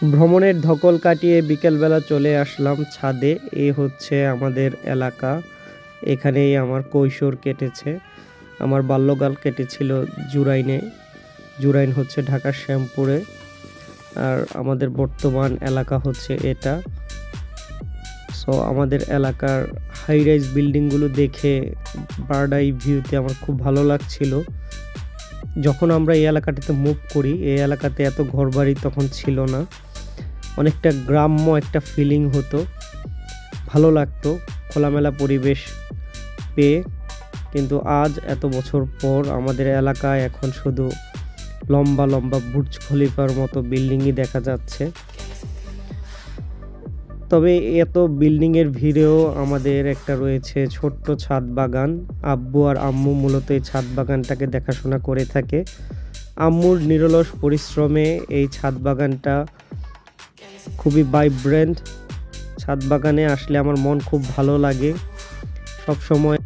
ভ্রমণের ধকল কাটিয়ে বিকেলবেলা চলে আসলাম ছাদে। এই হচ্ছে আমাদের এলাকা। এখানেই আমার কৈশোর কেটেছে। আমার বাল্যকাল কেটেছিল জুরাইনে। জুরাইন হচ্ছে ঢাকার শ্যামপুরে। আর আমাদের বর্তমান এলাকা হচ্ছে এটা। সো আমাদের এলাকার হাই রাইজ বিল্ডিংগুলো দেখে বার্ড আই ভিউতে আমার খুব ভালো লাগছিল। যখন আমরা এই এলাকাটাতে মুভ করি, এই এলাকাতে এত ঘরবাড়ি তখন ছিল না। অনেকটা গ্রাম্য একটা ফিলিং হতো, ভালো লাগতো খোলামেলা পরিবেশ পেয়ে। কিন্তু আজ এত বছর পর আমাদের এলাকায় এখন শুধু লম্বা লম্বা বুর্জ খলিফার মতো বিল্ডিংই দেখা যাচ্ছে। তবে এত বিল্ডিংয়ের ভিড়েও আমাদের একটা রয়েছে ছোট্ট ছাদ বাগান। আব্বু আর আম্মু মূলত এই ছাদ বাগানটাকে দেখাশোনা করে থাকে। আম্মুর নিরলস পরিশ্রমে এই ছাদ বাগানটা খুবই ভাইব্রেন্ট। ছাদ বাগানে আসলে আমার মন খুব ভালো লাগে। সব সময়